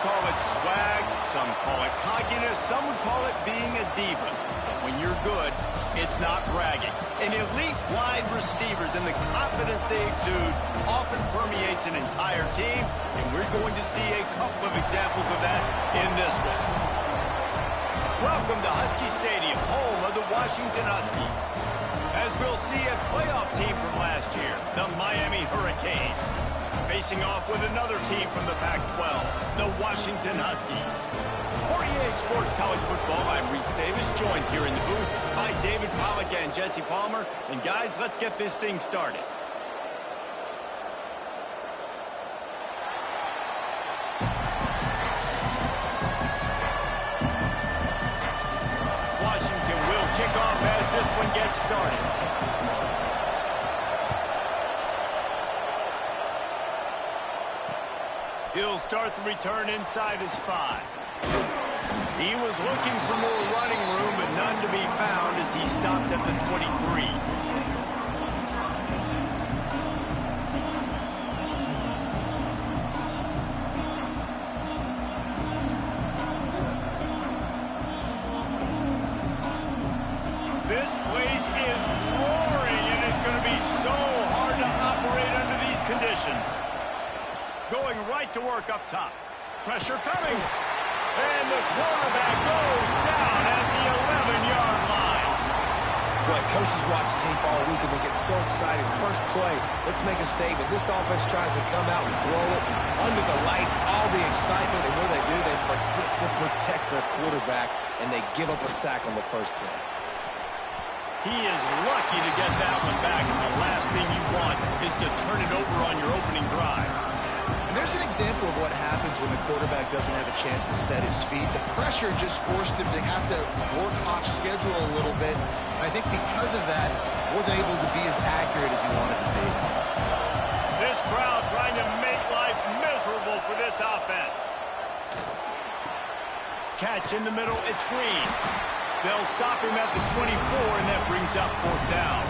call it swag, some call it cockiness, some would call it being a diva. But when you're good, it's not bragging. And elite wide receivers and the confidence they exude often permeates an entire team, and we're going to see a couple of examples of that in this one. Welcome to Husky Stadium, home of the Washington Huskies. As we'll see a playoff team from last year, the Miami Hurricanes, facing off with another team from the Pac-12, the Washington Huskies. For EA Sports College Football, I'm Reese Davis, joined here in the booth by David Pollack and Jesse Palmer. And guys, let's get this thing started. Washington will kick off as this one gets started. He'll start the return inside his 5. He was looking for more running room, but none to be found as he stopped at the 23. This place is roaring, and it's going to be so hard to operate under these conditions. Going right to work up top. Pressure coming. And the quarterback goes down at the 11-yard line. Boy, coaches watch tape all week and they get so excited. First play, let's make a statement. This offense tries to come out and throw it under the lights, all the excitement, and what do? They forget to protect their quarterback, and they give up a sack on the first play. He is lucky to get that one back, and the last thing you want is to turn it over on your opening drive. There's an example of what happens when the quarterback doesn't have a chance to set his feet. The pressure just forced him to have to work off schedule a little bit. I think because of that, wasn't able to be as accurate as he wanted to be. This crowd trying to make life miserable for this offense. Catch in the middle, it's Green. They'll stop him at the 24, and that brings up 4th down.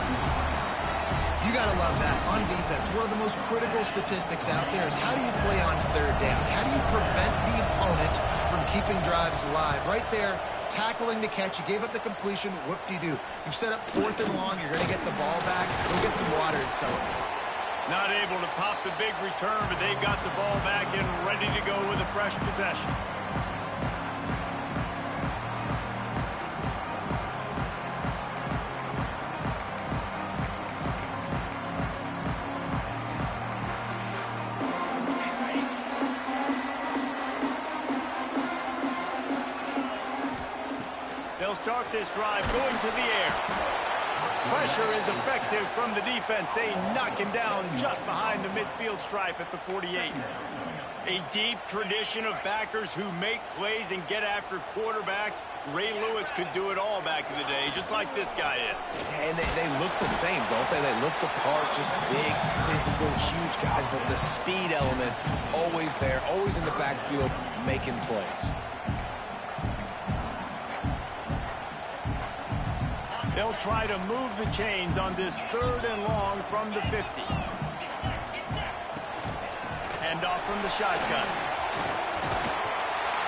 You got to love that. On defense, one of the most critical statistics out there is how do you play on 3rd down? How do you prevent the opponent from keeping drives alive? Right there, tackling the catch. You gave up the completion. Whoop-de-doo. You've set up 4th and long. You're going to get the ball back. Go get some water and celebrate. Not able to pop the big return, but they've got the ball back and ready to go with a fresh possession. They'll start this drive going to the air. Pressure is effective from the defense. They knock him down just behind the midfield stripe at the 48. A deep tradition of backers who make plays and get after quarterbacks. Ray Lewis could do it all back in the day, just like this guy is. And they look the same, don't they? They look the part, just big, physical, huge guys, but the speed element always there, always in the backfield, making plays. They'll try to move the chains on this 3rd and long from the 50. Hand off from the shotgun.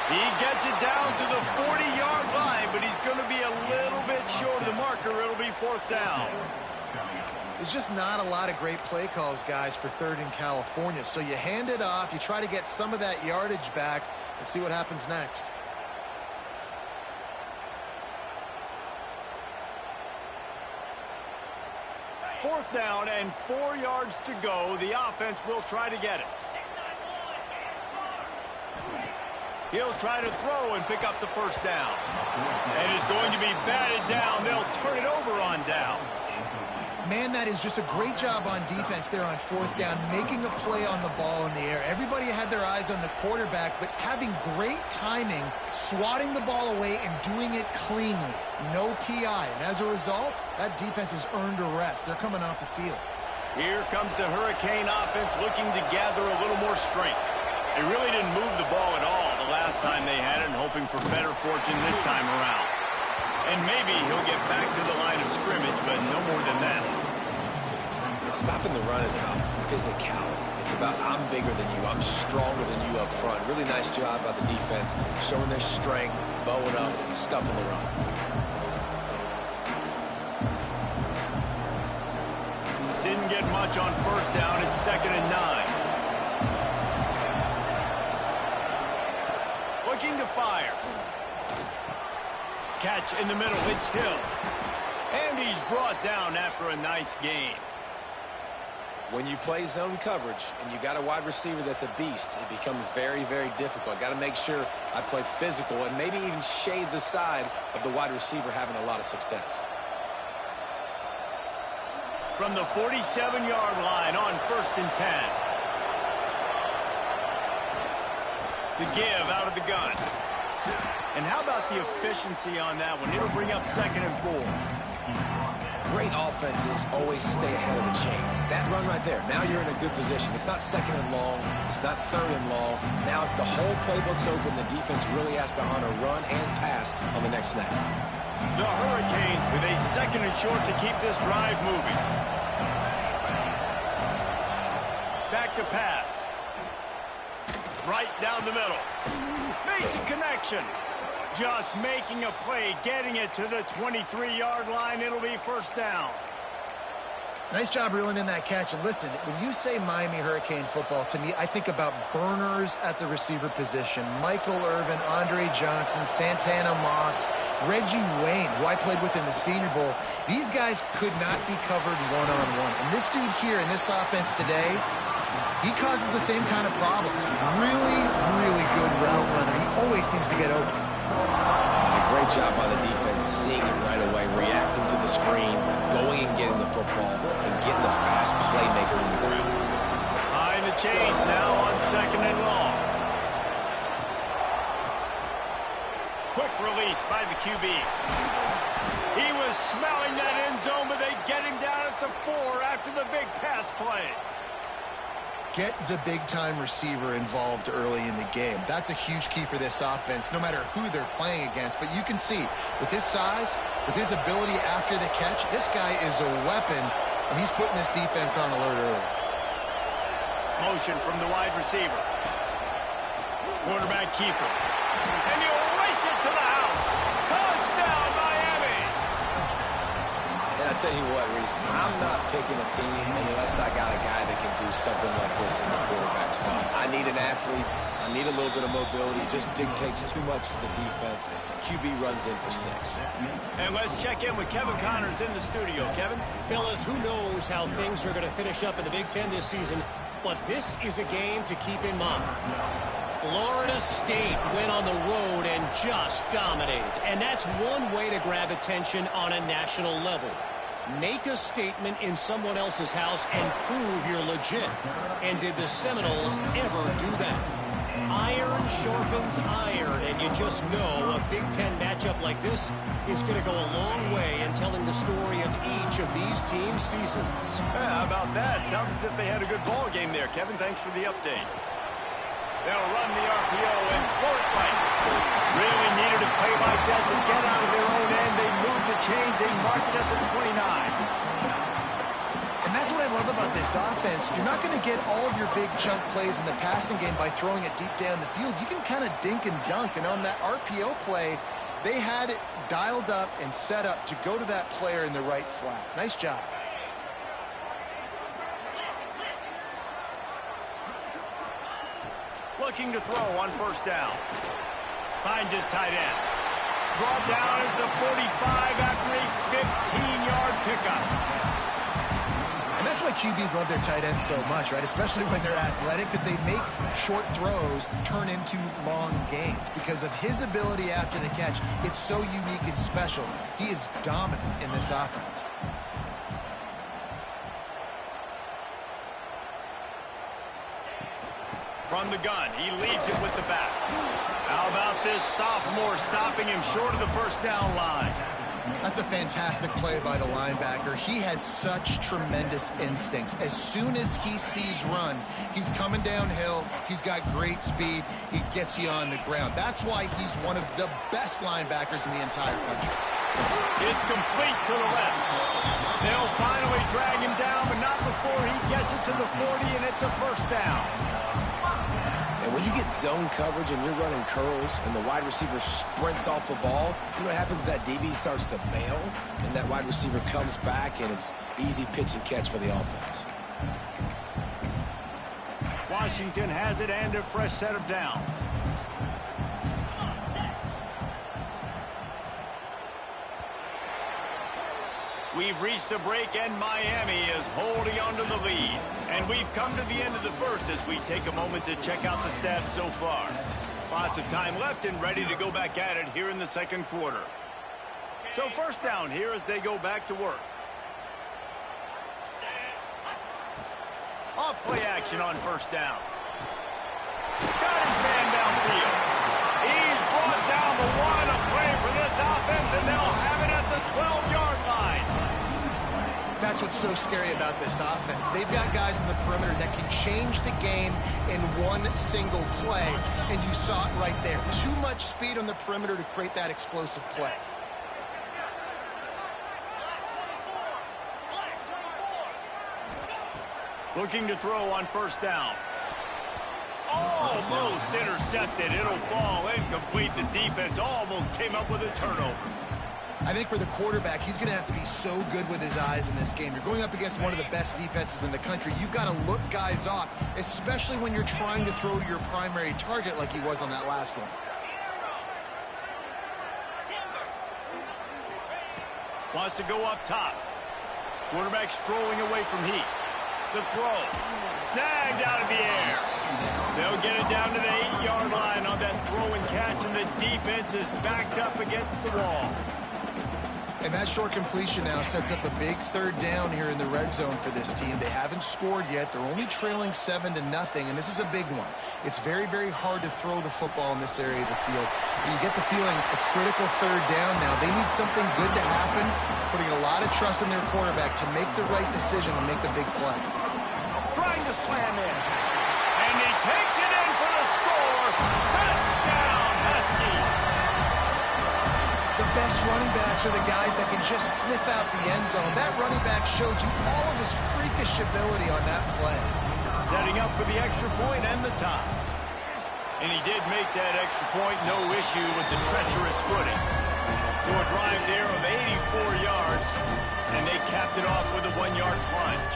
He gets it down to the 40-yard line, but he's going to be a little bit short of the marker. It'll be 4th down. There's just not a lot of great play calls, guys, for 3rd in California. So you hand it off, you try to get some of that yardage back, and see what happens next. Fourth down and 4 yards to go. The offense will try to get it. He'll try to throw and pick up the 1st down. And it's going to be batted down. They'll turn it over on downs. Man, that is just a great job on defense there on 4th down, making a play on the ball in the air. Everybody had their eyes on the quarterback, but having great timing, swatting the ball away and doing it cleanly. No PI. And as a result, that defense has earned a rest. They're coming off the field. Here comes the Hurricane offense looking to gather a little more strength. They really didn't move the ball at all the last time they had it, and hoping for better fortune this time around. And maybe he'll get back to the line of scrimmage, but no more than that. Stopping the run is about physicality. It's about I'm bigger than you, I'm stronger than you up front. Really nice job by the defense, showing their strength, bowing up, stuffing the run. Didn't get much on first down. It's 2nd and 9. Looking to fire. Catch in the middle. It's Hill. And he's brought down after a nice gain. When you play zone coverage and you got a wide receiver that's a beast, it becomes very, very difficult. Got to make sure I play physical and maybe even shade the side of the wide receiver having a lot of success. From the 47-yard line on 1st and 10. The give out of the gun. And how about the efficiency on that one? It'll bring up 2nd and 4. Great offenses always stay ahead of the chains. That run right there, now you're in a good position. It's not 2nd and long. It's not 3rd and long. Now it's the whole playbook's open. The defense really has to honor run and pass on the next snap. The Hurricanes with a 2nd and short to keep this drive moving. Back to pass. Right down the middle. Makes a connection. Just making a play, getting it to the 23-yard line. It'll be 1st down. Nice job reeling in that catch. And listen, when you say Miami Hurricane football, to me, I think about burners at the receiver position. Michael Irvin, Andre Johnson, Santana Moss, Reggie Wayne, who I played with in the Senior Bowl. These guys could not be covered one-on-one. And this dude here in this offense today, he causes the same kind of problems. Really, really good route runner. He always seems to get open. A great job by the defense, seeing it right away, reacting to the screen, going and getting the football, and getting the fast playmaker in the ground. Behind the chains now on 2nd and long. Quick release by the QB. He was smelling that end zone, but they get him down at the 4 after the big pass play. Get the big-time receiver involved early in the game. That's a huge key for this offense, no matter who they're playing against. But you can see, with his size, with his ability after the catch, this guy is a weapon, and he's putting this defense on alert early. Motion from the wide receiver. Quarterback keeper. And he'll race it to the house. Touchdown, Miami! And I tell you what, Reese, I'm not picking a team unless I got a guy that can do something like this in the quarterback spot. I need an athlete. I need a little bit of mobility. It just dictates too much to the defense. QB runs in for 6. And let's check in with Kevin Connors in the studio. Kevin? Fellas, who knows how things are going to finish up in the Big Ten this season, but this is a game to keep in mind. Florida State went on the road and just dominated. And that's one way to grab attention on a national level. Make a statement in someone else's house and prove you're legit. And did the Seminoles ever do that? Iron sharpens iron, and you just know a Big Ten matchup like this is going to go a long way in telling the story of each of these teams' seasons. Yeah, how about that? Sounds as if they had a good ball game there. Kevin, thanks for the update. They'll run the RPO and work right. Really needed a play like that to get out of their own end. They move the chains. They mark it at the 29. And that's what I love about this offense. You're not going to get all of your big chunk plays in the passing game by throwing it deep down the field. You can kind of dink and dunk. And on that RPO play, they had it dialed up and set up to go to that player in the right flat. Nice job. Looking to throw on 1st down. Finds his tight end. Brought down at the 45 after a 15-yard pickup. And that's why QBs love their tight ends so much, right? Especially when they're athletic, because they make short throws turn into long gains. Because of his ability after the catch, it's so unique and special. He is dominant in this offense. From the gun, he leaves it with the back. How about this sophomore stopping him short of the 1st down line? That's a fantastic play by the linebacker. He has such tremendous instincts. As soon as he sees run, he's coming downhill. He's got great speed. He gets you on the ground. That's why he's one of the best linebackers in the entire country. It's complete to the left. They'll finally drag him down, but not before he gets it to the 40, and it's a first down. And when you get zone coverage and you're running curls and the wide receiver sprints off the ball, you know what happens? That DB starts to bail, and that wide receiver comes back, and it's easy pitch and catch for the offense. Washington has it and a fresh set of downs. We've reached a break, and Miami is holding on to the lead. And we've come to the end of the first as we take a moment to check out the stats so far. Lots of time left and ready to go back at it here in the second quarter. So first down here as they go back to work. Off play action on first down. Got his man downfield. He's brought down the one. A play for this offense, and they'll have it at the 12-yard line. That's what's so scary about this offense. They've got guys in the perimeter that can change the game in one single play, and you saw it right there. Too much speed on the perimeter to create that explosive play. Looking to throw on first down. Almost intercepted. It'll fall incomplete. The defense almost came up with a turnover. I think for the quarterback, he's going to have to be so good with his eyes in this game. You're going up against one of the best defenses in the country. You've got to look guys off, especially when you're trying to throw to your primary target like he was on that last one. Wants to go up top. Quarterback strolling away from heat. The throw. Snagged out of the air. They'll get it down to the 8-yard line on that throw and catch, and the defense is backed up against the wall. And that short completion now sets up a big third down here in the red zone for this team. They haven't scored yet. They're only trailing 7-0, and this is a big one. It's very, very hard to throw the football in this area of the field. But you get the feeling a critical third down now. They need something good to happen, putting a lot of trust in their quarterback to make the right decision and make the big play. Trying to slam in. And he takes it in for the score. Touchdown, Husky. The best running backs are the guys that can just snip out the end zone. That running back showed you all of his freakish ability on that play. Setting up for the extra point and the tie. And he did make that extra point, no issue with the treacherous footing. So a drive there of 84 yards, and they capped it off with a 1-yard plunge.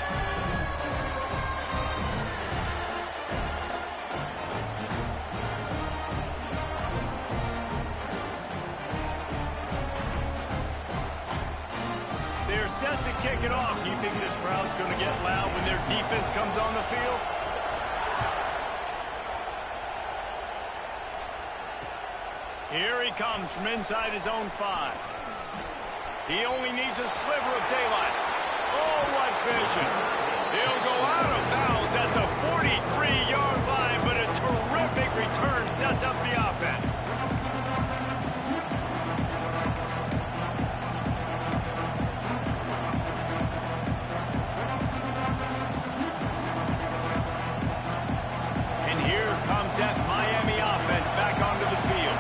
They're set to kick it off. Do you think this crowd's going to get loud when their defense comes on the field? Here he comes from inside his own 5. He only needs a sliver of daylight. Oh, what vision. He'll go out of bounds at the 43-yard line, but a terrific return sets up the offense. That Miami offense back onto the field.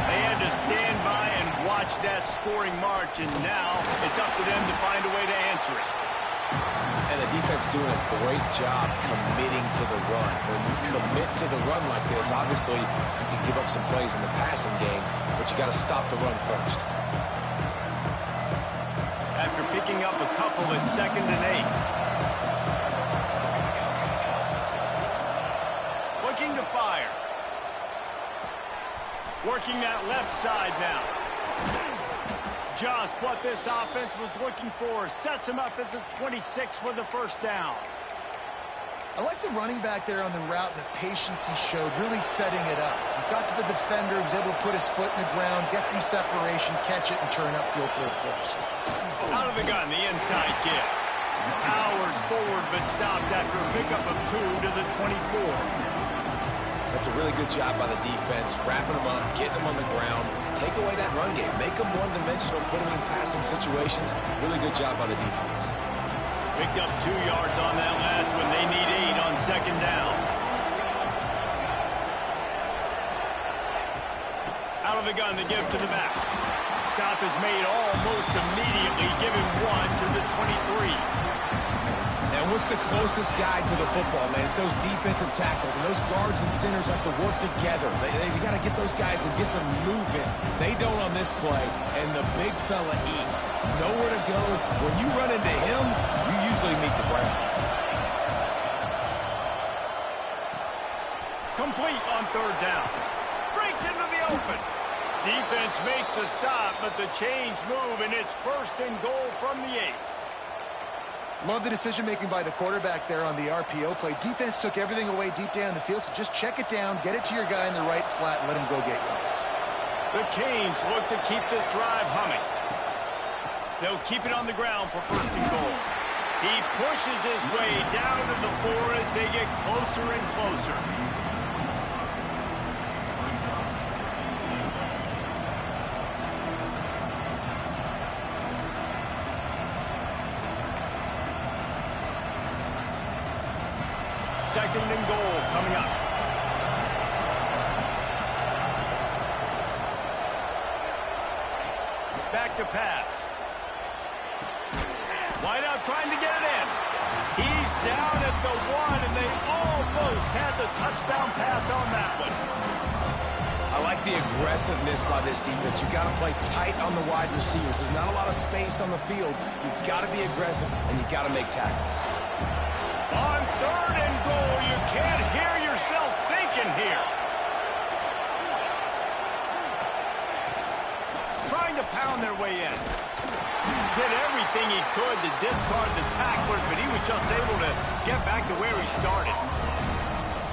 They had to stand by and watch that scoring march, and now it's up to them to find a way to answer it. And the defense doing a great job committing to the run. When you commit to the run like this, obviously you can give up some plays in the passing game, but you got to stop the run first. After picking up a couple at 2nd and 8. Looking to fire. Working that left side now. Just what this offense was looking for. Sets him up at the 26 for the first down. I like the running back there on the route and the patience he showed, really setting it up. He got to the defender, was able to put his foot in the ground, get some separation, catch it, and turn upfield for the first. Out of the gun, the inside give. Powers forward, but stopped after a pickup of 2 to the 24. That's a really good job by the defense, wrapping them up, getting them on the ground, take away that run game, make them one-dimensional, put them in passing situations. Really good job by the defense. Picked up 2 yards on that last one. They need 8 on 2nd down. Out of the gun, the give to the back. Stops stop is made almost immediately, giving one to the 23. And what's the closest guy to the football, man? It's those defensive tackles, and those guards and centers have to work together. They got to get those guys and get some movement. They don't on this play, and the big fella eats. Nowhere to go. When you run into him, you usually meet the ground. Complete on third down. Breaks into the open. Defense makes a stop, but the chains move, and it's 1st and goal from the 8. Love the decision-making by the quarterback there on the RPO play. Defense took everything away deep down the field, so just check it down, get it to your guy in the right flat, and let him go get yards. The Canes look to keep this drive humming. They'll keep it on the ground for 1st and goal. He pushes his way down to the 4 as they get closer and closer. Second and goal coming up. Back to pass. Wide out trying to get it in. He's down at the 1, and they almost had the touchdown pass on that one. I like the aggressiveness by this defense. You've got to play tight on the wide receivers. There's not a lot of space on the field. You've got to be aggressive, and you've got to make tackles. On 3rd and goal, you can't hear yourself thinking here. Trying to pound their way in. Did everything he could to discard the tacklers, but he was just able to get back to where he started.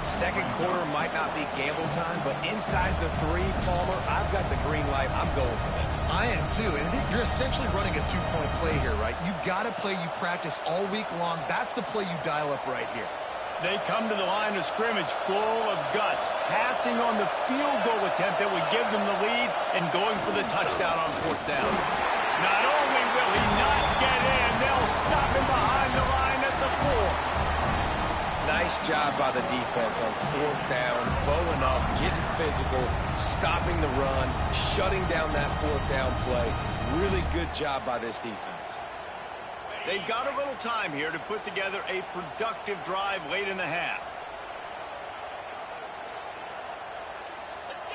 Second quarter might not be gamble time, but inside the 3, Palmer, I've got the green light. I'm going for this. I am too, and you're essentially running a 2-point play here, right? You've got a play you practice all week long. That's the play you dial up right here. They come to the line of scrimmage full of guts, passing on the field goal attempt that would give them the lead and going for the touchdown on 4th down. Not only will he not get in, they'll stop him behind the line at the 4. Nice job by the defense on 4th down, bowing up, getting physical, stopping the run, shutting down that 4th down play. Really good job by this defense. They've got a little time here to put together a productive drive late in the half.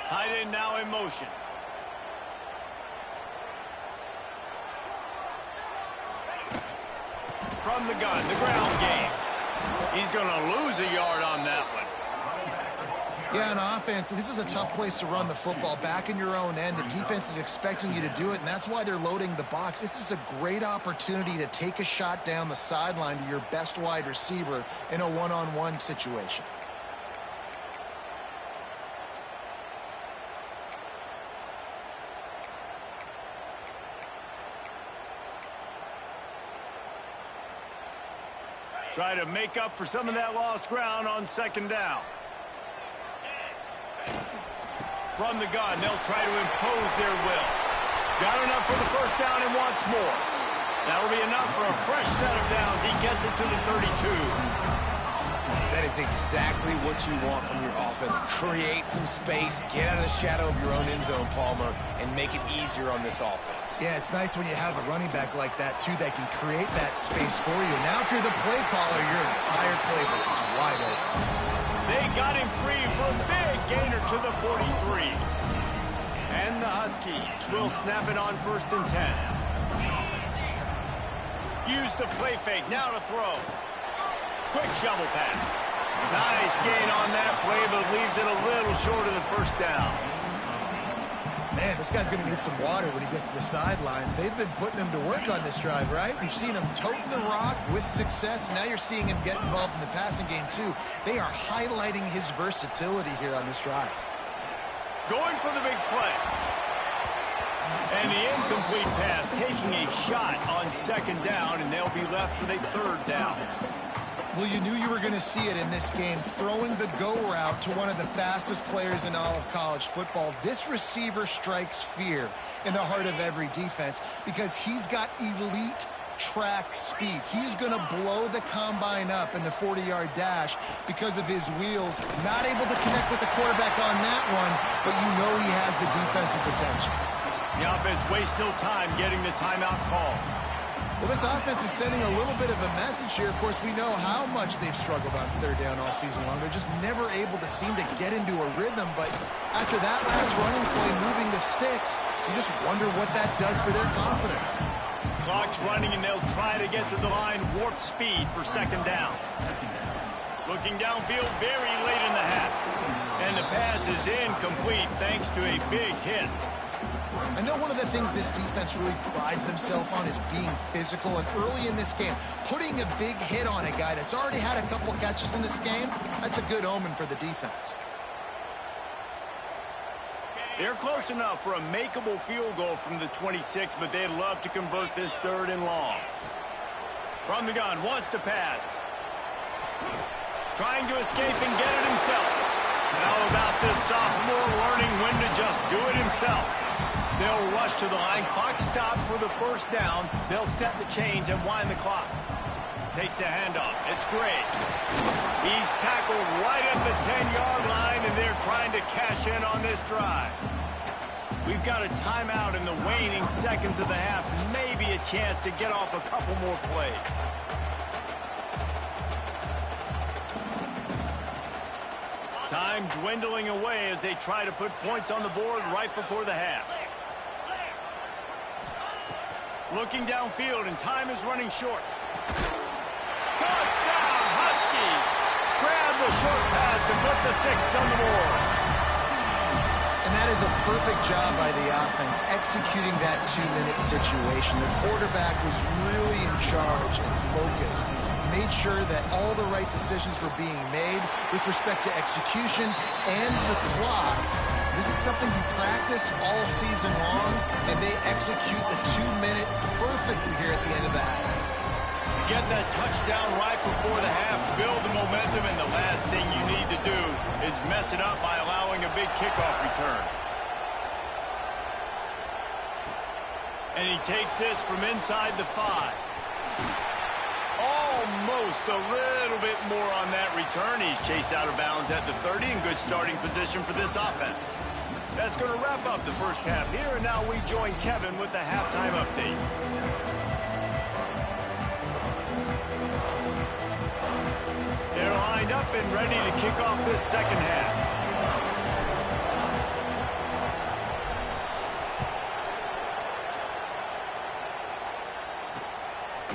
Tight end now in motion. From the gun, the ground game. He's going to lose a yard on that one. Yeah, on offense, this is a tough place to run the football. Back in your own end, the defense is expecting you to do it, and that's why they're loading the box. This is a great opportunity to take a shot down the sideline to your best wide receiver in a one-on-one situation. Try to make up for some of that lost ground on 2nd down. From the gun, they'll try to impose their will. Got enough for the 1st down and wants more. That'll be enough for a fresh set of downs. He gets it to the 32. That is exactly what you want from your offense. Create some space, get out of the shadow of your own end zone, Palmer, and make it easier on this offense. Yeah, it's nice when you have a running back like that, too, that can create that space for you. Now, if you're the play caller, your entire playbook is wide open. They got him free for a big gainer to the 43. And the Huskies will snap it on 1st and 10. Use the play fake, now to throw. Quick shovel pass. Nice gain on that play, but leaves it a little short of the 1st down. Man, this guy's going to need some water when he gets to the sidelines. They've been putting him to work on this drive, right? We've seen him toting the rock with success. Now you're seeing him get involved in the passing game, too. They are highlighting his versatility here on this drive. Going for the big play. And the incomplete pass taking a shot on 2nd down, and they'll be left with a 3rd down. Well, you knew you were going to see it in this game, throwing the go route to one of the fastest players in all of college football. This receiver strikes fear in the heart of every defense because he's got elite track speed. He's going to blow the combine up in the 40-yard dash because of his wheels. Not able to connect with the quarterback on that one, but you know he has the defense's attention. The offense wastes no time getting the timeout call. Well, this offense is sending a little bit of a message here. Of course, we know how much they've struggled on third down all season long. They're just never able to seem to get into a rhythm. But after that last running play, moving the sticks, you just wonder what that does for their confidence. Clock's running, and they'll try to get to the line warp speed for second down. Looking downfield very late in the half. And the pass is incomplete thanks to a big hit. I know one of the things this defense really prides themselves on is being physical, and early in this game, putting a big hit on a guy that's already had a couple catches in this game, that's a good omen for the defense. They're close enough for a makeable field goal from the 26, but they'd love to convert this third and long. From the gun, wants to pass. Trying to escape and get it himself. How about this sophomore learning when to just do it himself? They'll rush to the line. Clock stopped for the first down. They'll set the chains and wind the clock. Takes the handoff. It's great. He's tackled right at the 10-yard line, and they're trying to cash in on this drive. We've got a timeout in the waning seconds of the half. Maybe a chance to get off a couple more plays. Time dwindling away as they try to put points on the board right before the half. Looking downfield, and time is running short. Touchdown, Huskies! Grab the short pass to put the 6 on the board. And that is a perfect job by the offense, executing that 2-minute situation. The quarterback was really in charge and focused. Made sure that all the right decisions were being made with respect to execution and the clock. This is something you practice all season long, and they execute the 2-minute perfectly here at the end of the half. Get that touchdown right before the half, build the momentum, and the last thing you need to do is mess it up by allowing a big kickoff return. And he takes this from inside the 5. Almost a little bit more on that return. He's chased out of bounds at the 30 in good starting position for this offense. That's going to wrap up the first half here, and now we join Kevin with the halftime update. They're lined up and ready to kick off this second half.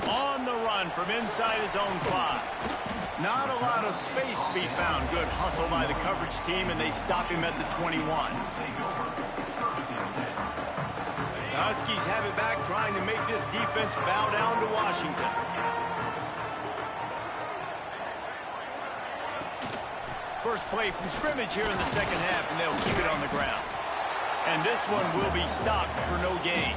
On the run from inside his own 5. Not a lot of space to be found. Good hustle by the coverage team, and they stop him at the 21. The Huskies have it back, trying to make this defense bow down to Washington. First play from scrimmage here in the second half, and they'll keep it on the ground. And this one will be stopped for no gain.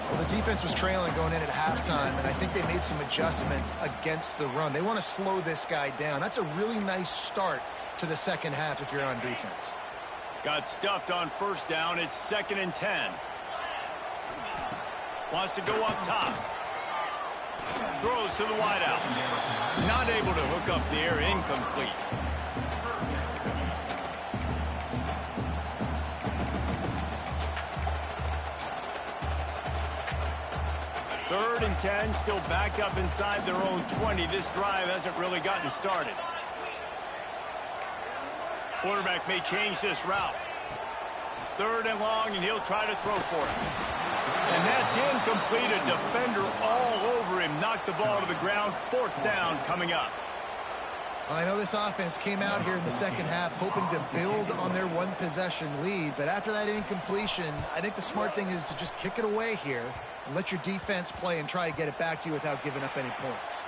Well, the defense was trailing going in at halftime, and I think they made some adjustments against the run. They want to slow this guy down. That's a really nice start to the second half if you're on defense. Got stuffed on first down. It's 2nd and 10. Wants to go up top. Throws to the wideout. Not able to hook up the air. Incomplete. Third and 10, still backed up inside their own 20. This drive hasn't really gotten started. Quarterback may change this route. Third and long, and he'll try to throw for it. And that's incomplete. A defender all over him. Knocked the ball to the ground. 4th down coming up. I know this offense came out here in the second half hoping to build on their one-possession lead, but after that incompletion, I think the smart thing is to just kick it away here and let your defense play and try to get it back to you without giving up any points.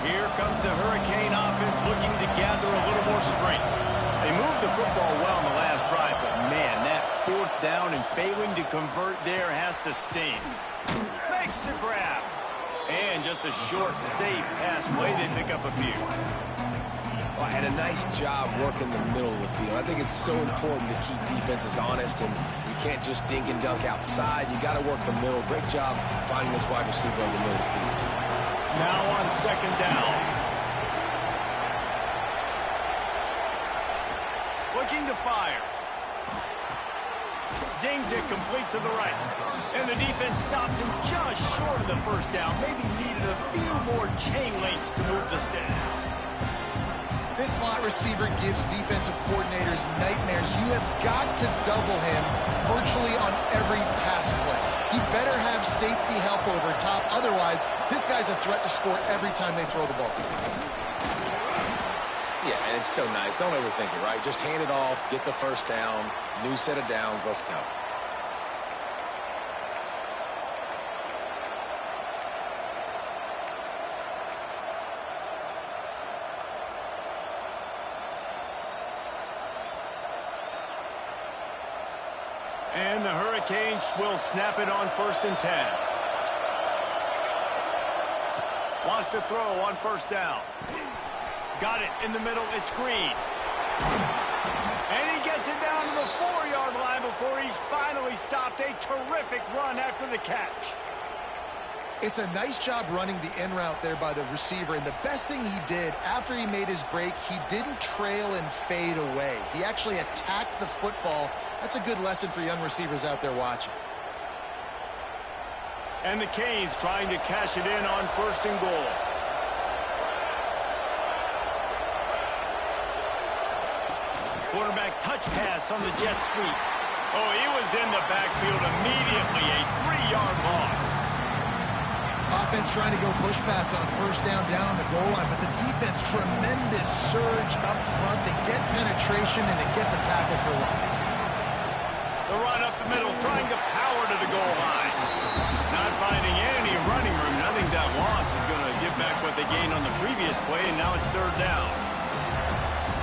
Here comes the Hurricane offense looking to gather a little more strength. They moved the football well in the last drive, but man, that 4th down and failing to convert there has to sting. Makes the grab. And just a short, safe pass play. They pick up a few. Well, and a nice job working the middle of the field. I think it's so important to keep defenses honest, and you can't just dink and dunk outside. You got to work the middle. Great job finding this wide receiver on the middle of the field. Now on 2nd down. looking to fire. Zings it complete to the right. And the defense stops him just short of the first down. Maybe needed a few more chain links to move the sticks. This slot receiver gives defensive coordinators nightmares. You have got to double him virtually on every pass play. He better have safety help over top. Otherwise, this guy's a threat to score every time they throw the ball. Yeah, and it's so nice. Don't overthink it, right? Just hand it off, get the first down, new set of downs, let's go. And the Hurricanes will snap it on 1st and 10. Wants to throw on first down. Got it in the middle. It's Green. And he gets it down to the 4-yard line before he's finally stopped. A terrific run after the catch. It's a nice job running the in route there by the receiver. And the best thing he did after he made his break, he didn't trail and fade away. He actually attacked the football. That's a good lesson for young receivers out there watching. And the Canes trying to cash it in on 1st and goal. Quarterback touch pass on the jet sweep. Oh, he was in the backfield immediately. A 3-yard loss. Offense trying to go push pass on first down the goal line, but the defense, tremendous surge up front. They get penetration and they get the tackle for loss. The run up the middle, trying to power to the goal line. Not finding any running room. I think that loss is going to give back what they gained on the previous play, and now it's 3rd down.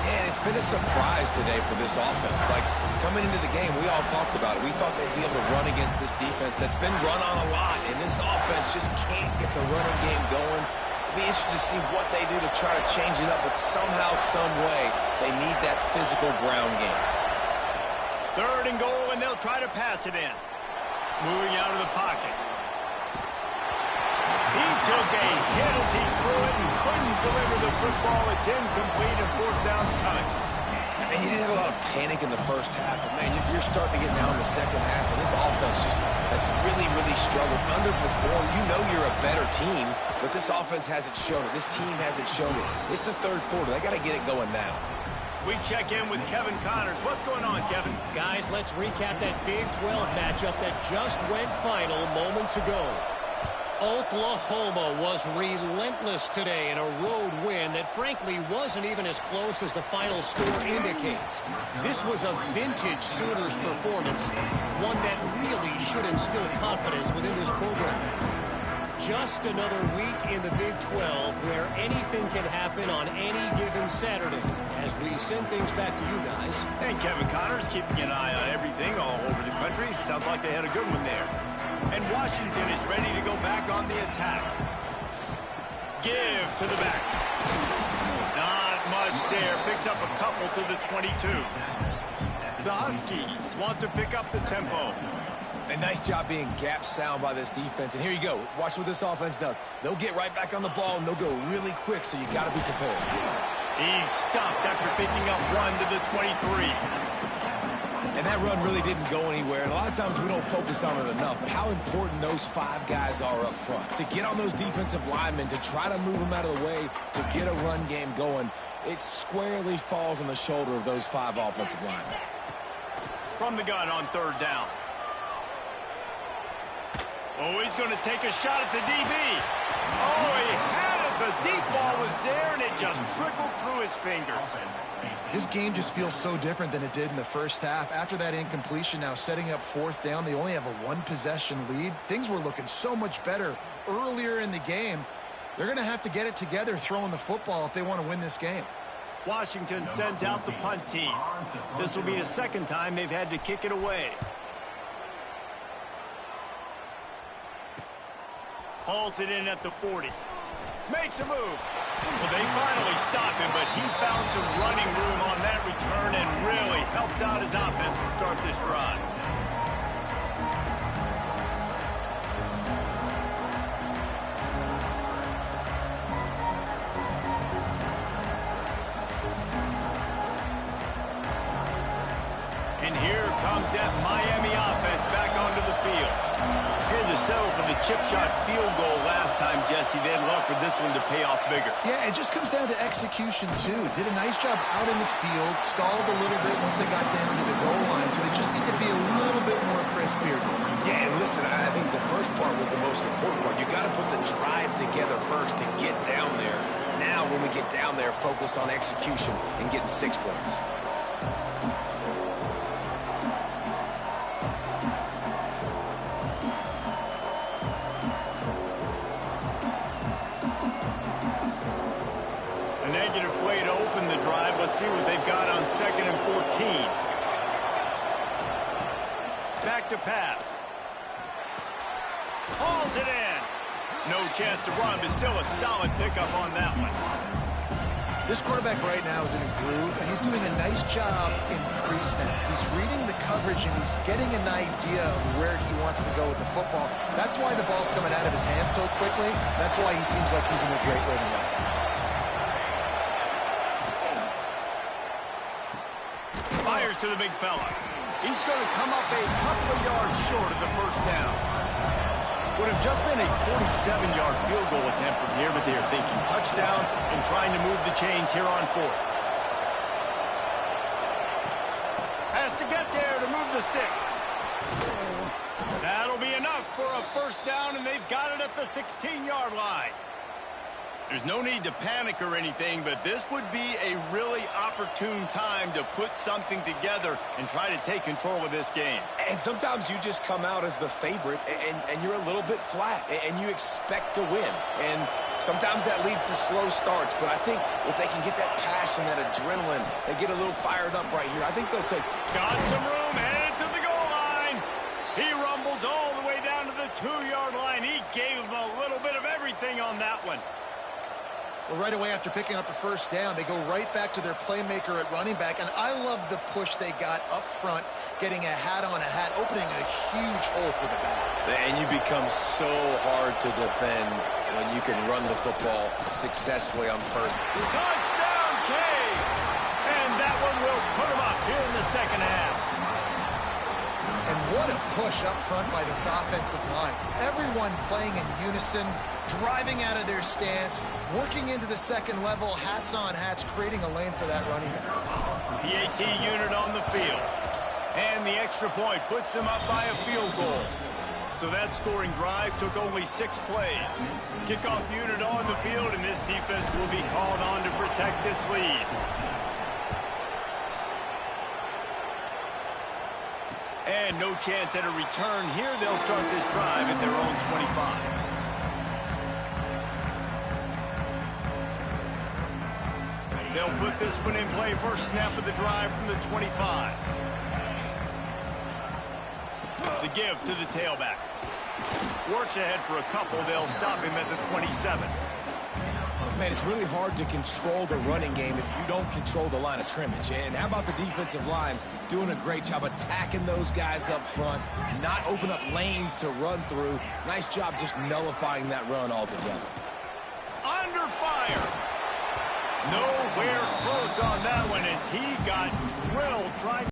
And it's been a surprise today for this offense. Like, coming into the game, we all talked about it. We thought they'd be able to run against this defense that's been run on a lot, and this offense just can't get the running game going. It'll be interesting to see what they do to try to change it up, but somehow, some way, they need that physical ground game. 3rd and goal, and they'll try to pass it in. Moving out of the pocket. He took a hit as he threw it and couldn't deliver the football. It's incomplete, and 4th down's coming. And you didn't have a lot of panic in the first half, but, man, you're starting to get down in the second half, and this offense just has really, really struggled, underperformed. You know you're a better team, but this offense hasn't shown it. This team hasn't shown it. It's the 3rd quarter. They got to get it going now. We check in with Kevin Connors. What's going on, Kevin? Guys, let's recap that Big 12 matchup that just went final moments ago. Oklahoma was relentless today in a road win that frankly wasn't even as close as the final score indicates. This was a vintage Sooners performance, one that really should instill confidence within this program. Just another week in the Big 12 where anything can happen on any given Saturday as we send things back to you guys. And Kevin Connors keeping an eye on everything all over the country. Sounds like they had a good one there. And Washington is ready to go back on the attack. Give to the back. Not much there. Picks up a couple to the 22. The Huskies want to pick up the tempo. A nice job being gap sound by this defense. And here you go. Watch what this offense does. They'll get right back on the ball, and they'll go really quick, so you got to be prepared. He's stuffed after picking up 1 to the 23. And that run really didn't go anywhere. And a lot of times we don't focus on it enough. But how important those 5 guys are up front. To get on those defensive linemen, to try to move them out of the way, to get a run game going, it squarely falls on the shoulder of those 5 offensive linemen. From the gun on 3rd down. Oh, he's going to take a shot at the DB. Oh, he had it. The deep ball was there, and it just trickled through his fingers. This game just feels so different than it did in the first half. After that incompletion, now setting up 4th down, they only have a 1-possession lead. Things were looking so much better earlier in the game. They're going to have to get it together throwing the football if they want to win this game. Washington sends out the punt team. This will be the 2nd time they've had to kick it away. Hauls it in at the 40. Makes a move. Well, they finally stopped him, but he found some running room on that return and really helps out his offense to start this drive. And here comes that Miami offense back onto the field. Here's a settle for the chip shot field goal last time, Jesse. They'd love for this one to pay off bigger. Yeah, it just comes down to execution, too. Did a nice job out in the field, stalled a little bit once they got down to the goal line, so they just need to be a little bit more crisp here. Yeah, and listen, I think the first part was the most important part. You got to put the drive together first to get down there. Now, when we get down there, focus on execution and getting 6 points. Negative play to open the drive. Let's see what they've got on 2nd and 14. Back to pass. Hauls it in. No chance to run, but still a solid pickup on that one. This quarterback right now is in a groove, and he's doing a nice job in pre-snap. He's reading the coverage, and he's getting an idea of where he wants to go with the football. That's why the ball's coming out of his hands so quickly. That's why he seems like he's in a great rhythm right now. Fires to the big fella. He's going to come up a couple of yards short of the first down. Would have just been a 47-yard field goal attempt from here, but they're thinking touchdowns and trying to move the chains here on 4th. Has to get there to move the sticks. That'll be enough for a first down, and they've got it at the 16-yard line. There's no need to panic or anything, but this would be a really opportune time to put something together and try to take control of this game. And sometimes you just come out as the favorite, and you're a little bit flat, and you expect to win. And sometimes that leads to slow starts, but I think if they can get that passion, that adrenaline, they get a little fired up right here, I think they'll take... Got some room, headed to the goal line. He rumbles all the way down to the 2-yard line. He gave them a little bit of everything on that one. Well, right away after picking up a first down, they go right back to their playmaker at running back, and I love the push they got up front, getting a hat on a hat, opening a huge hole for the back. And you become so hard to defend when you can run the football successfully on first. Touchdown, Caves! And that one will put them up here in the second half. And what a push up front by this offensive line. Everyone playing in unison, driving out of their stance, working into the second level, hats on hats, creating a lane for that running back. PAT unit on the field. And the extra point puts them up by a field goal. So that scoring drive took only 6 plays. Kickoff unit on the field, and this defense will be called on to protect this lead. And no chance at a return here. They'll start this drive at their own 25. They'll put this one in play. First snap of the drive from the 25. The give to the tailback. Works ahead for a couple. They'll stop him at the 27. Man, it's really hard to control the running game if you don't control the line of scrimmage. And how about the defensive line doing a great job attacking those guys up front, not open up lanes to run through. Nice job just nullifying that run altogether. Under fire. Nowhere close on that one as he got drilled trying